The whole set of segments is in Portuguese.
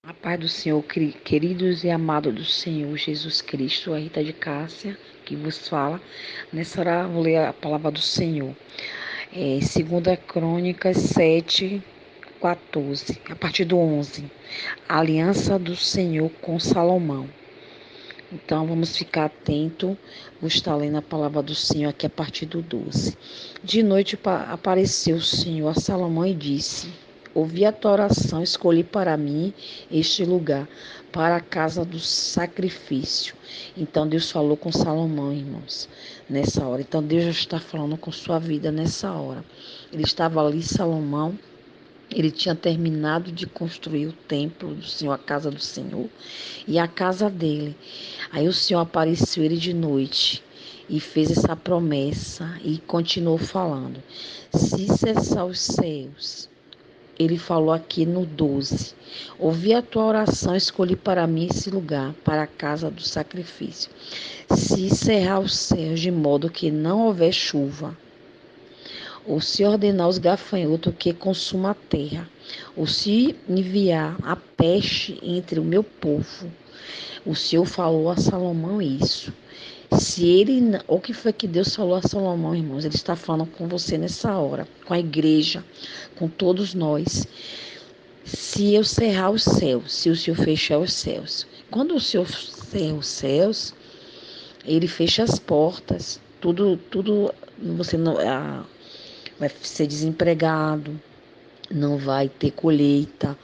A paz do Senhor, queridos e amados do Senhor Jesus Cristo, a Rita de Cássia, que vos fala. Nessa hora vou ler a palavra do Senhor. 2 Crônicas 7, 14, a partir do 11. A aliança do Senhor com Salomão. Então vamos ficar atento. Vou estar lendo a palavra do Senhor aqui a partir do 12. De noite apareceu o Senhor a Salomão e disse: ouvi a tua oração, escolhi para mim este lugar, para a casa do sacrifício. Então Deus falou com Salomão, irmãos, nessa hora. Então Deus já está falando com sua vida nessa hora. Ele estava ali, Salomão. Ele tinha terminado de construir o templo do Senhor, a casa do Senhor, e a casa dele. Aí o Senhor apareceu ele de noite e fez essa promessa e continuou falando. Se cessar os céus, ele falou aqui no 12. Ouvi a tua oração, escolhi para mim esse lugar, para a casa do sacrifício. Se cerrar os céus de modo que não houver chuva, ou se ordenar os gafanhotos que consuma a terra, ou se enviar a peste entre o meu povo. O Senhor falou a Salomão isso. Se ele, o que foi que Deus falou a Salomão, irmãos? Ele está falando com você nessa hora, com a igreja, com todos nós. Se eu cerrar os céus, se o Senhor fechar os céus. Quando o Senhor cerra os céus, ele fecha as portas. Tudo, você não vai ser desempregado, não vai ter colheita,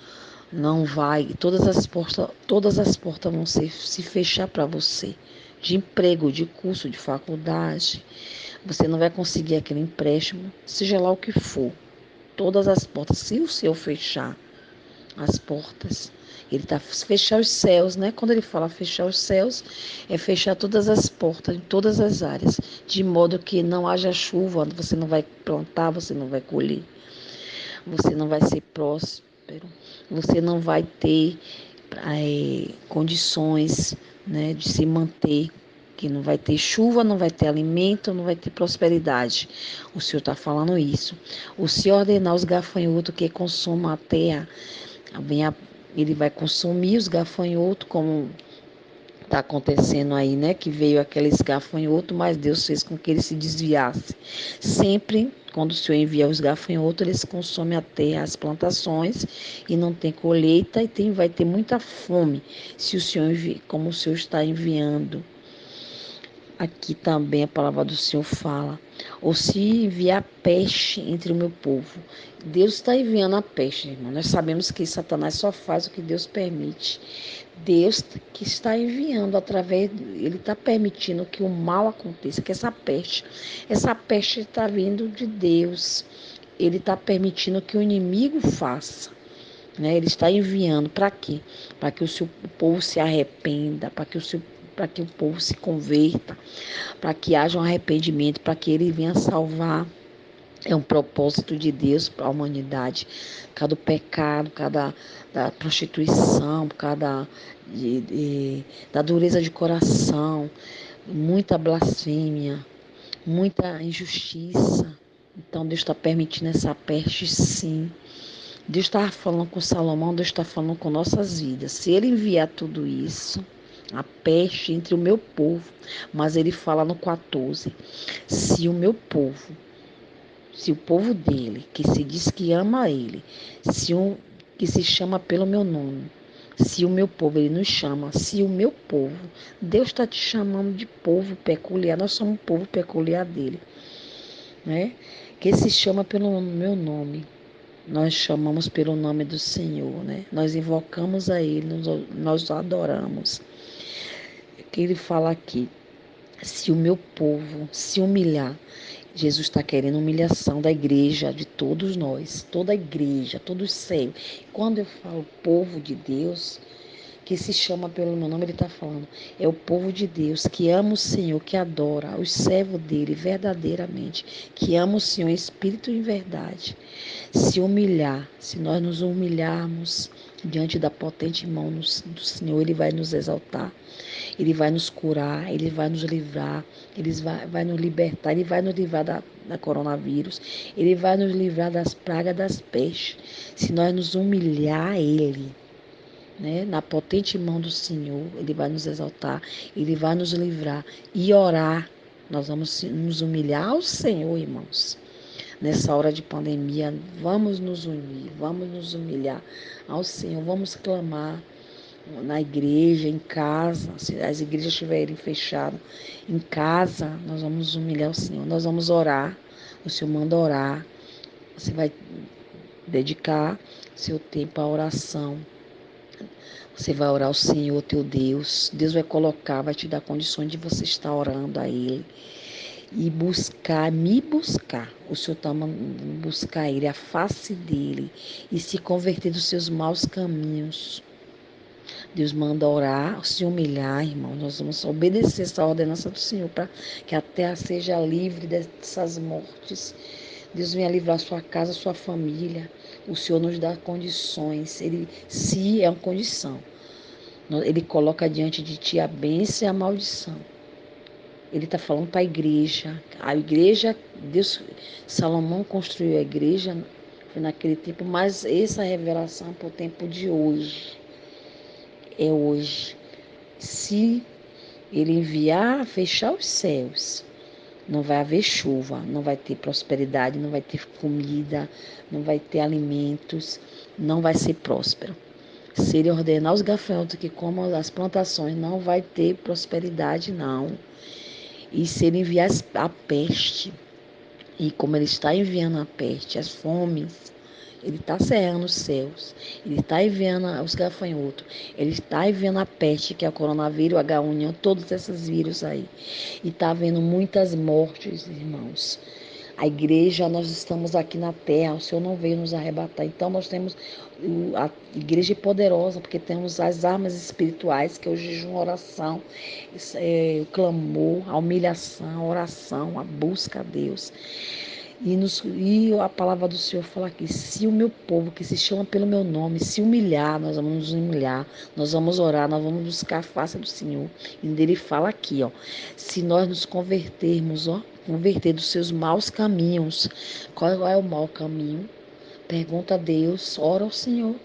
não vai, todas as portas vão se fechar para você, de emprego, de curso, de faculdade. Você não vai conseguir aquele empréstimo, seja lá o que for. Todas as portas, se o Senhor fechar as portas, ele está fechar os céus, né? Quando ele fala fechar os céus, é fechar todas as portas, em todas as áreas, de modo que não haja chuva, você não vai plantar, você não vai colher, você não vai ser próspero, você não vai ter condições, né, de se manter, que não vai ter chuva, não vai ter alimento, não vai ter prosperidade. O Senhor está falando isso. O Senhor ordenar os gafanhotos que consumam a terra, ele vai consumir os gafanhotos, como está acontecendo aí, né? Que veio aqueles gafanhotos, mas Deus fez com que ele se desviasse. Sempre, quando o Senhor envia os gafanhotos, eles consomem a terra, as plantações, e não tem colheita e vai ter muita fome, se o Senhor como o Senhor está enviando. Aqui também a palavra do Senhor fala. Ou se enviar peste entre o meu povo. Deus está enviando a peste, irmão. Nós sabemos que Satanás só faz o que Deus permite. Deus que está enviando ele está permitindo que o mal aconteça, que essa peste está vindo de Deus. Ele está permitindo que o inimigo faça. Né? Ele está enviando para quê? Para que o povo se arrependa, para que o povo se converta, para que haja um arrependimento, para que ele venha salvar. É um propósito de Deus para a humanidade. Cada pecado, cada da prostituição, cada da dureza de coração, muita blasfêmia, muita injustiça. Então Deus está permitindo essa peste, sim. Deus está falando com Salomão, Deus está falando com nossas vidas. Se ele enviar tudo isso, a peste entre o meu povo, mas ele fala no 14, se o meu povo, se o povo dele, que se diz que ama ele, que se chama pelo meu nome, se o meu povo, ele nos chama, se o meu povo, Deus está te chamando de povo peculiar, nós somos um povo peculiar dele, né? Que se chama pelo meu nome. Nós chamamos pelo nome do Senhor, né? Nós invocamos a Ele, nós o adoramos. Que Ele fala aqui, se o meu povo se humilhar, Jesus está querendo humilhação da igreja, de todos nós, toda a igreja, todo o céu. Quando eu falo povo de Deus, que se chama pelo meu nome, ele está falando, é o povo de Deus, que ama o Senhor, que adora os servos dele verdadeiramente, que ama o Senhor em espírito e em verdade. Se humilhar, se nós nos humilharmos diante da potente mão do Senhor, ele vai nos exaltar, ele vai nos curar, ele vai nos livrar, ele vai nos libertar, ele vai nos livrar da coronavírus, ele vai nos livrar das pragas, das pestes. Se nós nos humilhar a ele, né? Na potente mão do Senhor, Ele vai nos exaltar, Ele vai nos livrar e orar. Nós vamos nos humilhar ao Senhor, irmãos. Nessa hora de pandemia, vamos nos unir, vamos nos humilhar ao Senhor, vamos clamar na igreja, em casa, se as igrejas estiverem fechadas, em casa, nós vamos humilhar o Senhor, nós vamos orar, o Senhor manda orar, você vai dedicar seu tempo à oração, você vai orar ao Senhor, teu Deus, Deus vai colocar, vai te dar condições de você estar orando a Ele, e buscar, me buscar. O Senhor está mandando buscar Ele, a face dEle, e se converter dos seus maus caminhos. Deus manda orar, se humilhar, irmão. Nós vamos obedecer essa ordenança do Senhor para que a terra seja livre dessas mortes. Deus venha livrar sua casa, sua família. O Senhor nos dá condições. Ele, se é uma condição, Ele coloca diante de ti a bênção e a maldição. Ele está falando para a igreja. A igreja, Deus, Salomão construiu a igreja, foi naquele tempo, mas essa revelação é para o tempo de hoje. É hoje. Se ele enviar, fechar os céus, não vai haver chuva, não vai ter prosperidade, não vai ter comida, não vai ter alimentos, não vai ser próspero. Se ele ordenar os gafanhotos que comam as plantações, não vai ter prosperidade, não. E se ele enviar a peste, e como ele está enviando a peste, as fomes, ele está cerrando os céus, ele está enviando os gafanhotos, ele está enviando a peste, que é o coronavírus, o H1N1, todos esses vírus aí. E está havendo muitas mortes, irmãos. A igreja, nós estamos aqui na terra, o Senhor não veio nos arrebatar. Então nós temos a igreja poderosa, porque temos as armas espirituais, que é o jejum, a oração, o clamor, a humilhação, a oração, a busca a Deus. E a palavra do Senhor fala aqui, se o meu povo que se chama pelo meu nome se humilhar, nós vamos nos humilhar, nós vamos orar, nós vamos buscar a face do Senhor. E ele fala aqui, ó, se nós nos convertermos, ó, converter dos seus maus caminhos. Qual é o mau caminho? Pergunta a Deus, ora ao Senhor.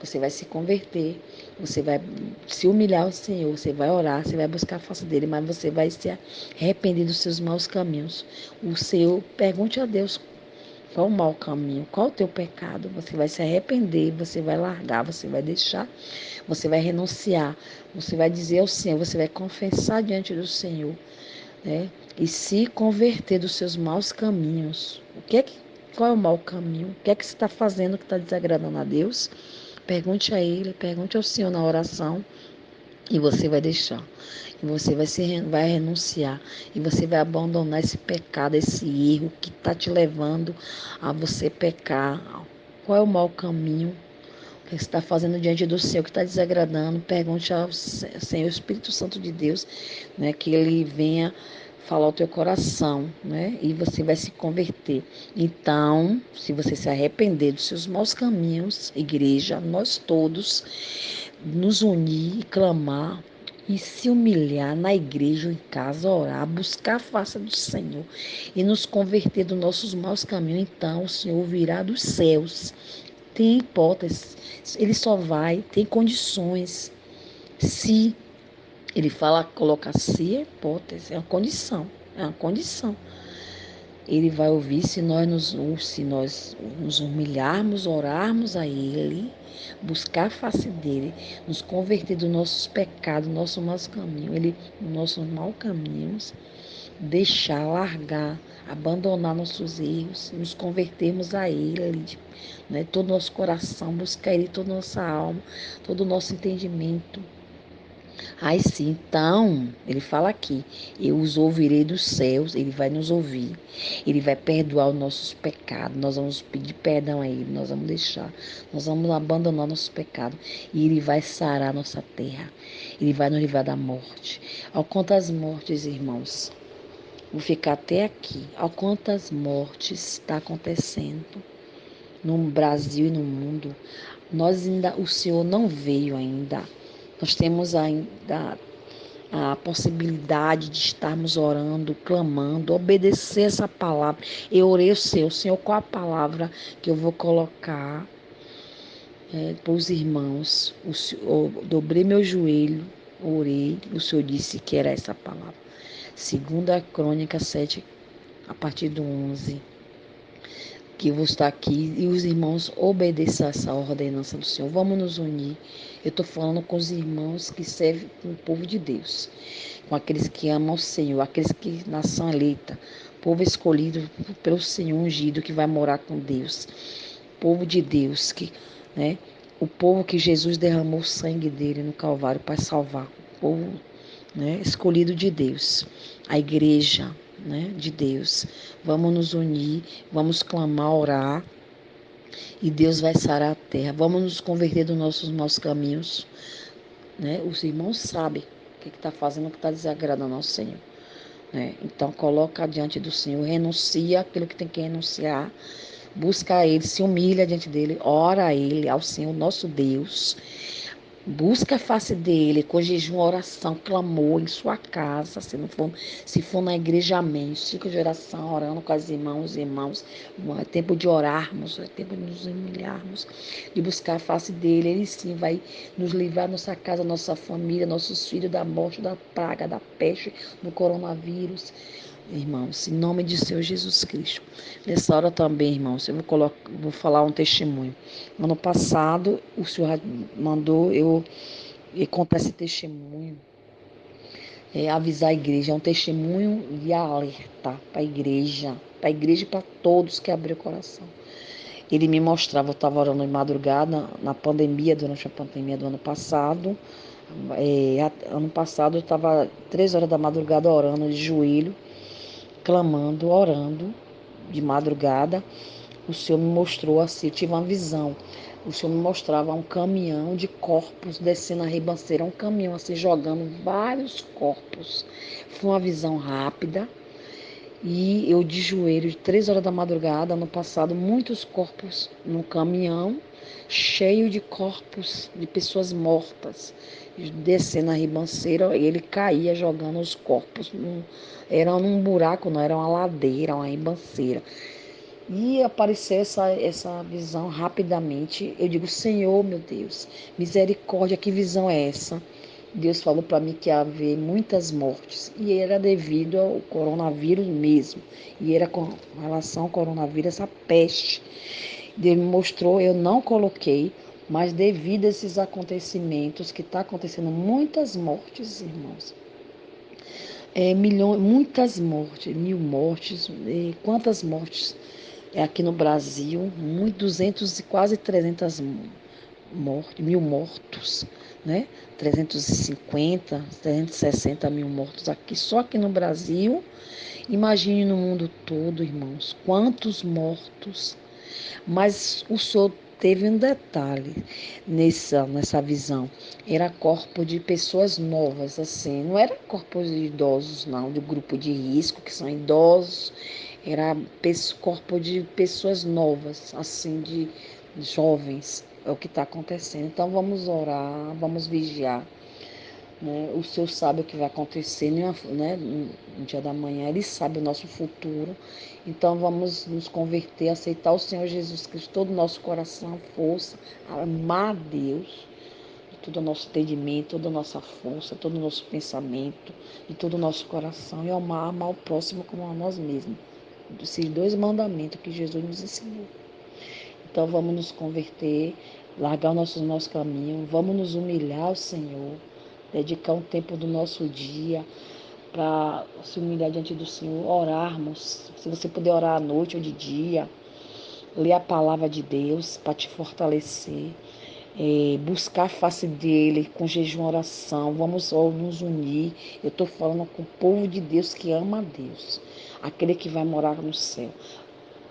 Você vai se converter, você vai se humilhar ao Senhor, você vai orar, você vai buscar a face dele, mas você vai se arrepender dos seus maus caminhos. O Senhor, pergunte a Deus qual o mau caminho, qual o teu pecado. Você vai se arrepender, você vai largar, você vai deixar, você vai renunciar, você vai dizer ao Senhor, você vai confessar diante do Senhor, né? E se converter dos seus maus caminhos. Qual é o mau caminho? O que é que você está fazendo que está desagradando a Deus? Pergunte a Ele, pergunte ao Senhor na oração e você vai deixar. E você vai renunciar e você vai abandonar esse pecado, esse erro que está te levando a você pecar. Qual é o mau caminho? O que você está fazendo diante do Senhor que está desagradando? Pergunte ao Senhor, Espírito Santo de Deus, né, que Ele venha falar ao teu coração, né? E você vai se converter. Então, se você se arrepender dos seus maus caminhos, igreja, nós todos nos unir e clamar e se humilhar na igreja ou em casa, orar, buscar a face do Senhor e nos converter dos nossos maus caminhos, então o Senhor virá dos céus. Tem hipótese, ele só vai, tem condições. Se ele fala, coloca se é hipótese, é uma condição, é uma condição. Ele vai ouvir se nós nos humilharmos, orarmos a Ele, buscar a face dEle, nos converter dos nossos pecados, do nosso mau caminho, nossos maus caminhos, deixar, largar, abandonar nossos erros, nos convertermos a Ele, né? Todo o nosso coração, buscar Ele, toda a nossa alma, todo o nosso entendimento. Aí sim, então, ele fala aqui, eu os ouvirei dos céus, ele vai nos ouvir, ele vai perdoar os nossos pecados, nós vamos pedir perdão a ele, nós vamos deixar, nós vamos abandonar nossos pecados e ele vai sarar a nossa terra, ele vai nos livrar da morte. Ao quantas mortes, irmãos, vou ficar até aqui, ao quantas mortes está acontecendo no Brasil e no mundo, o Senhor não veio ainda. Nós temos ainda a possibilidade de estarmos orando, clamando, obedecer essa palavra. Eu orei o Senhor, qual a palavra que eu vou colocar para os irmãos. Dobrei meu joelho, orei, o Senhor disse que era essa palavra. Segunda Crônica 7, a partir do 11. Que eu vou estar aqui e os irmãos obedeçam essa ordenança do Senhor. Vamos nos unir. Eu estou falando com os irmãos que servem com o povo de Deus, com aqueles que amam o Senhor, aqueles que nação eleita, povo escolhido pelo Senhor ungido que vai morar com Deus, povo de Deus, né, o povo que Jesus derramou o sangue dele no Calvário para salvar, o povo, né, escolhido de Deus, a igreja, né, de Deus. Vamos nos unir, vamos clamar, orar, e Deus vai sarar a terra. Vamos nos converter dos nossos maus caminhos, né? Os irmãos sabem o que está fazendo, o que está desagradando ao Senhor, né? Então coloca diante do Senhor, renuncia aquilo que tem que renunciar, busca a Ele, se humilha diante dele, ora a Ele, ao Senhor nosso Deus. Busca a face dele, com jejum, oração, clamor em sua casa, se for na igreja, amém. Ciclo de oração, orando com as irmãs, os irmãos. É tempo de orarmos, é tempo de nos humilharmos, de buscar a face dele. Ele sim vai nos livrar, nossa casa, nossa família, nossos filhos da morte, da praga, da peste, do coronavírus. Irmãos, em nome de Senhor Jesus Cristo. Nessa hora também, irmãos, eu vou falar um testemunho. Ano passado, o Senhor mandou eu contar esse testemunho, avisar a igreja. É um testemunho de alerta para a igreja e para todos que abriram o coração. Ele me mostrava, eu estava orando de madrugada, durante a pandemia do ano passado. Ano passado eu estava 3 horas da madrugada orando de joelho, clamando, orando de madrugada. O Senhor me mostrou assim, eu tive uma visão. O Senhor me mostrava um caminhão de corpos descendo a ribanceira, um caminhão assim jogando vários corpos. Foi uma visão rápida. E eu de joelho, de 3 horas da madrugada, ano passado, muitos corpos no caminhão, cheio de corpos de pessoas mortas, descendo a ribanceira, e ele caía jogando os corpos. Era num buraco, não, era uma ladeira, uma ribanceira. E apareceu essa visão rapidamente. Eu digo, Senhor, meu Deus, misericórdia, que visão é essa? Deus falou para mim que ia haver muitas mortes. E era devido ao coronavírus mesmo. E era com relação ao coronavírus, essa peste. Deus me mostrou, eu não coloquei, mas devido a esses acontecimentos que está acontecendo, muitas mortes, irmãos. Milhões, muitas mortes, 1.000 mortes, quantas mortes aqui no Brasil, 200 e quase 300 mortes, 1.000 mortos, né? 350, 360 mil mortos aqui, só aqui no Brasil. Imagine no mundo todo, irmãos, quantos mortos. Mas o Senhor teve um detalhe nessa visão. Era corpo de pessoas novas, assim. Não era corpo de idosos, não, de grupo de risco, que são idosos. Era corpo de pessoas novas, assim, de jovens. É o que está acontecendo. Então vamos orar, vamos vigiar. Né? O Senhor sabe o que vai acontecer, né? No dia da manhã. Ele sabe o nosso futuro. Então vamos nos converter, aceitar o Senhor Jesus Cristo, todo o nosso coração, força, amar a Deus, de todo o nosso entendimento, toda a nossa força, todo o nosso pensamento, de todo o nosso coração, e amar o próximo como a nós mesmos. Esses 2 mandamentos que Jesus nos ensinou. Então vamos nos converter, largar o nosso caminho, vamos nos humilhar ao Senhor, dedicar um tempo do nosso dia para se humilhar diante do Senhor, orarmos. Se você puder orar à noite ou de dia, ler a palavra de Deus para te fortalecer, buscar a face dele com jejum e oração. Vamos nos unir. Eu estou falando com o povo de Deus que ama a Deus, aquele que vai morar no céu.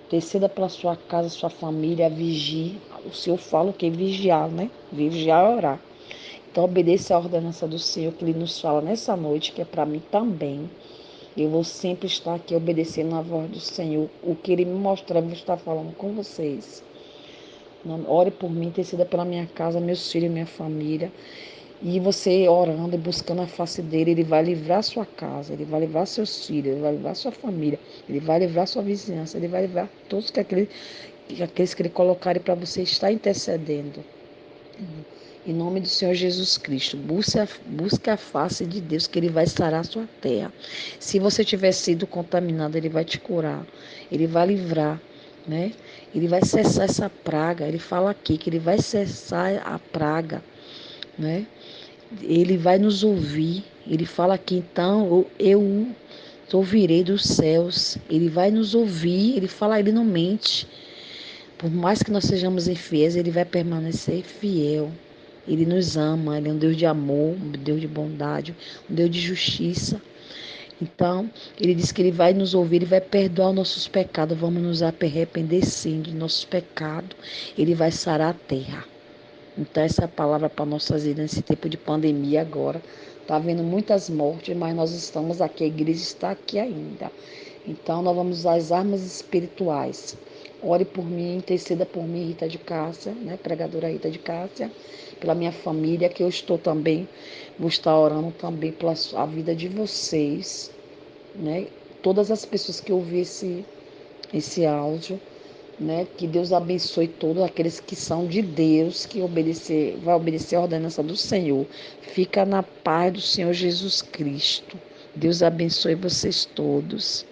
Interceda pela sua casa, sua família, vigie. O Senhor fala o que? Vigiar, né? Vigiar e orar. Então, obedeça a ordenança do Senhor que Ele nos fala nessa noite, que é para mim também. Eu vou sempre estar aqui obedecendo a voz do Senhor. O que Ele me mostrar, eu vou estar falando com vocês. Ore por mim, interceda pela minha casa, meus filhos, minha família. E você orando e buscando a face dele, ele vai livrar sua casa, ele vai livrar seus filhos, ele vai livrar sua família, ele vai livrar sua vizinhança, ele vai livrar todos aqueles que ele colocarem para você estar intercedendo. Em nome do Senhor Jesus Cristo, busque a face de Deus, que Ele vai sarar a sua terra. Se você tiver sido contaminado, Ele vai te curar, Ele vai livrar, né? Ele vai cessar essa praga. Ele fala aqui que Ele vai cessar a praga, né? Ele vai nos ouvir. Ele fala aqui, então, eu ouvirei dos céus. Ele vai nos ouvir. Ele fala, Ele não mente. Por mais que nós sejamos infiéis, Ele vai permanecer fiel. Ele nos ama, Ele é um Deus de amor, um Deus de bondade, um Deus de justiça. Então, Ele diz que Ele vai nos ouvir, Ele vai perdoar os nossos pecados, vamos nos arrepender sim de nossos pecados. Ele vai sarar a terra. Então, essa é a palavra para nossas vidas nesse tempo de pandemia agora. Está havendo muitas mortes, mas nós estamos aqui, a igreja está aqui ainda. Então, nós vamos usar as armas espirituais. Ore por mim, interceda por mim, Rita de Cássia, né? Pregadora Rita de Cássia, pela minha família, que eu estou também, vou estar orando também pela a vida de vocês, né? Todas as pessoas que ouvir esse áudio, né? Que Deus abençoe todos aqueles que são de Deus, que vai obedecer a ordenança do Senhor. Fica na paz do Senhor Jesus Cristo. Deus abençoe vocês todos.